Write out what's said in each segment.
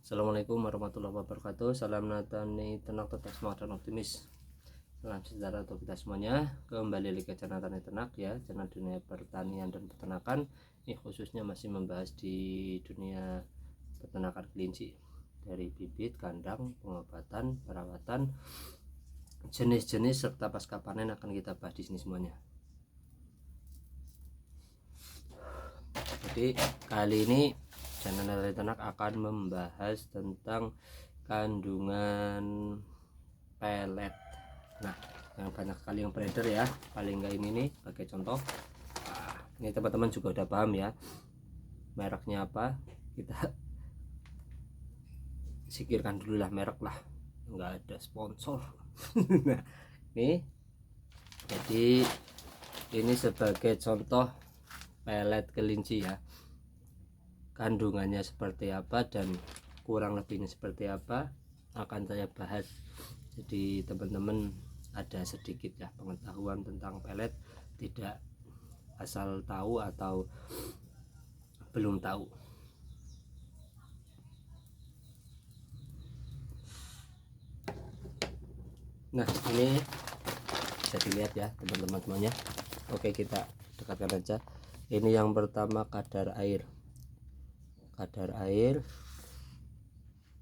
Assalamualaikum warahmatullahi wabarakatuh. Salam Natani Ternak tetap semangat dan optimis. Salam sejahtera untuk kita semuanya. Kembali lagi ke channel Tani Ternak ya, channel dunia pertanian dan peternakan. Ini khususnya masih membahas di dunia peternakan kelinci, dari bibit, kandang, pengobatan, perawatan, jenis-jenis serta pasca panen akan kita bahas di sini semuanya. Jadi kali ini channel Tani Ternak akan membahas tentang kandungan pelet. Nah, yang banyak sekali yang beredar ya, paling enggak ini nih pakai contoh. Nah, ini teman-teman juga udah paham ya mereknya apa, kita sikirkan dulu lah merek lah, nggak ada sponsor. Nah, ini jadi ini sebagai contoh pelet kelinci ya, kandungannya seperti apa dan kurang lebihnya seperti apa akan saya bahas. Jadi teman-teman ada sedikit ya pengetahuan tentang pelet, tidak asal tahu atau belum tahu. Nah, ini bisa dilihat ya teman-teman semuanya. Oke, kita dekatkan aja. Ini yang pertama kadar air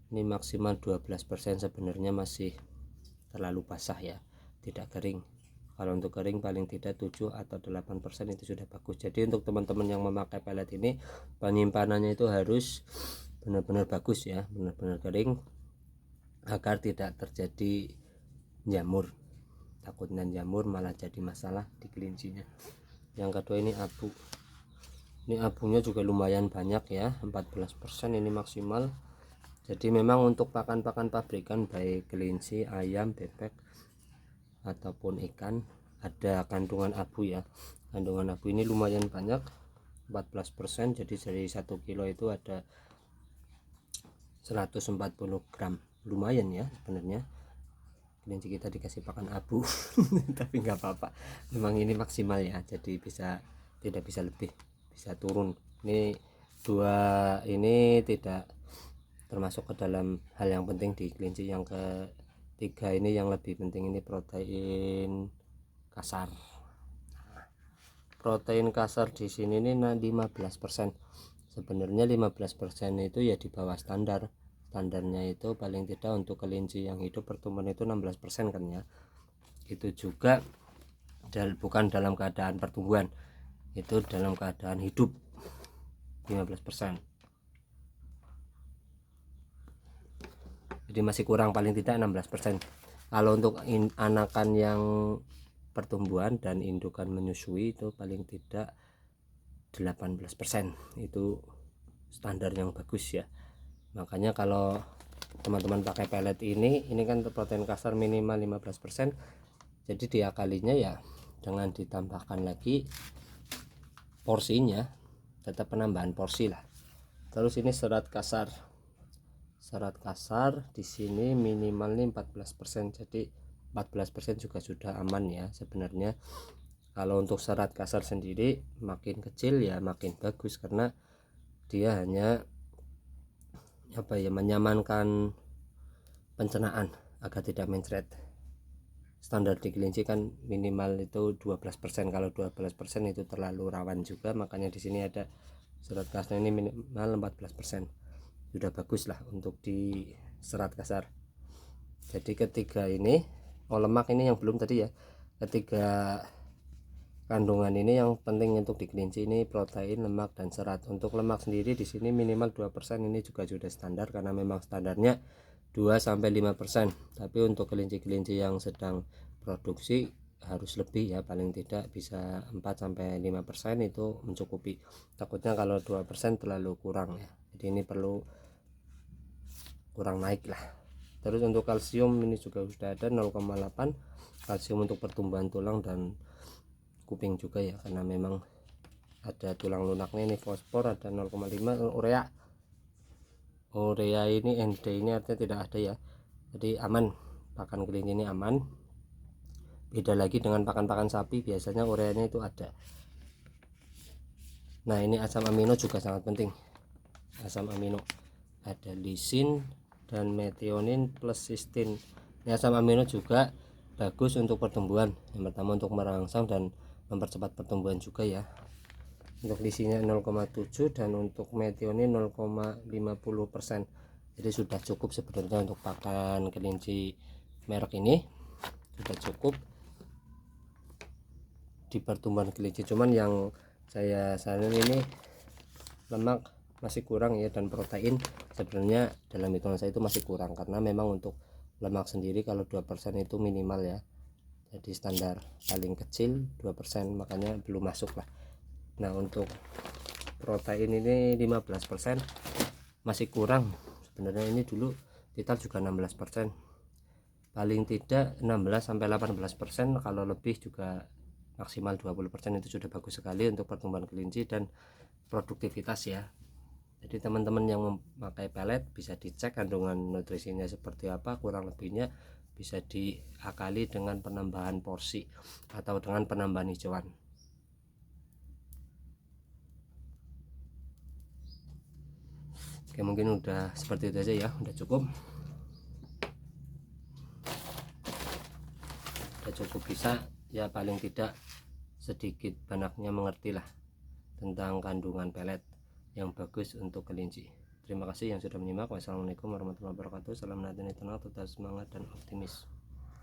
ini maksimal 12%. Sebenarnya masih terlalu basah ya, tidak kering. Kalau untuk kering paling tidak 7 atau 8% itu sudah bagus. Jadi untuk teman-teman yang memakai pelet ini, penyimpanannya itu harus benar-benar bagus ya, benar-benar kering agar tidak terjadi jamur. Takutnya jamur malah jadi masalah di kelincinya. Yang kedua ini abu. Ini abunya juga lumayan banyak ya, 14% ini maksimal. Jadi memang untuk pakan-pakan pabrikan baik kelinci, ayam, bebek ataupun ikan ada kandungan abu ya. Kandungan abu ini lumayan banyak, 14%. Jadi dari 1 kilo itu ada 140 gram. Lumayan ya sebenarnya. Kelinci kita dikasih pakan abu. Tapi nggak apa-apa, memang ini maksimal ya, jadi tidak bisa lebih, bisa turun. Ini dua ini tidak termasuk ke dalam hal yang penting di kelinci. Yang ketiga ini yang lebih penting, ini protein kasar. Protein kasar di sini ini 15%. Sebenarnya 15% itu ya di bawah standar. Standarnya itu paling tidak untuk kelinci yang hidup pertumbuhan itu 16% kan ya. Itu juga bukan dalam keadaan pertumbuhan, itu dalam keadaan hidup 15%. Jadi masih kurang paling tidak 16%. Kalau untuk anakan yang pertumbuhan dan indukan menyusui itu paling tidak 18%. Itu standar yang bagus ya. Makanya kalau teman-teman pakai pelet ini kan protein kasar minimal 15%. Jadi diakalinya ya dengan ditambahkan lagi porsinya, tetap penambahan porsi lah. Terus ini serat kasar di sini minimal nih 14%. Jadi 14% juga sudah aman ya sebenarnya. Kalau untuk serat kasar sendiri makin kecil ya makin bagus, karena dia hanya menyamankan pencernaan agar tidak mencret. Standar di kelinci kan minimal itu 12%. Kalau 12% itu terlalu rawan juga, makanya di sini ada serat kasar ini minimal 14%. Sudah bagus lah untuk di serat kasar. Jadi ketiga ini lemak ini yang belum tadi ya. Ketiga kandungan ini yang penting untuk di kelinci ini protein, lemak dan serat. Untuk lemak sendiri di sini minimal 2%. Ini juga sudah standar karena memang standarnya 2-5%. Tapi untuk kelinci-kelinci yang sedang produksi harus lebih ya, paling tidak bisa 4-5% itu mencukupi. Takutnya kalau 2% terlalu kurang ya. Jadi ini perlu kurang naik lah. Terus untuk kalsium ini juga sudah ada 0,8. Kalsium untuk pertumbuhan tulang dan kuping juga ya, karena memang ada tulang lunaknya. Ini fosfor ada 0,5. urea ini ND ini artinya tidak ada ya, jadi aman, pakan kelinci ini aman. Beda lagi dengan pakan-pakan sapi, biasanya ureanya itu ada. Nah, ini asam amino juga sangat penting. Asam amino ada lisin dan metionin plus sistin. Asam amino juga bagus untuk pertumbuhan, yang pertama untuk merangsang dan mempercepat pertumbuhan juga ya. Untuk lisinnya 0,7 dan untuk metionin 0,50%. Jadi sudah cukup sebenarnya untuk pakan kelinci merek ini, sudah cukup di pertumbuhan kelinci. Cuman yang saya saranin ini lemak masih kurang ya, dan protein sebenarnya dalam hitungan saya itu masih kurang, karena memang untuk lemak sendiri kalau 2% itu minimal ya, jadi standar paling kecil 2%, makanya belum masuk lah. Nah untuk protein ini 15% masih kurang sebenarnya. Ini dulu kita juga 16%, paling tidak 16-18%, kalau lebih juga maksimal 20%, itu sudah bagus sekali untuk pertumbuhan kelinci dan produktivitas ya. Jadi teman-teman yang memakai pelet bisa dicek kandungan nutrisinya seperti apa, kurang lebihnya bisa diakali dengan penambahan porsi atau dengan penambahan hijauan. Oke, mungkin udah seperti itu aja ya, udah cukup bisa ya, paling tidak sedikit banyaknya mengerti lah tentang kandungan pelet yang bagus untuk kelinci. Terima kasih yang sudah menyimak. Wassalamualaikum warahmatullahi wabarakatuh. Salam natin, tetap semangat dan optimis.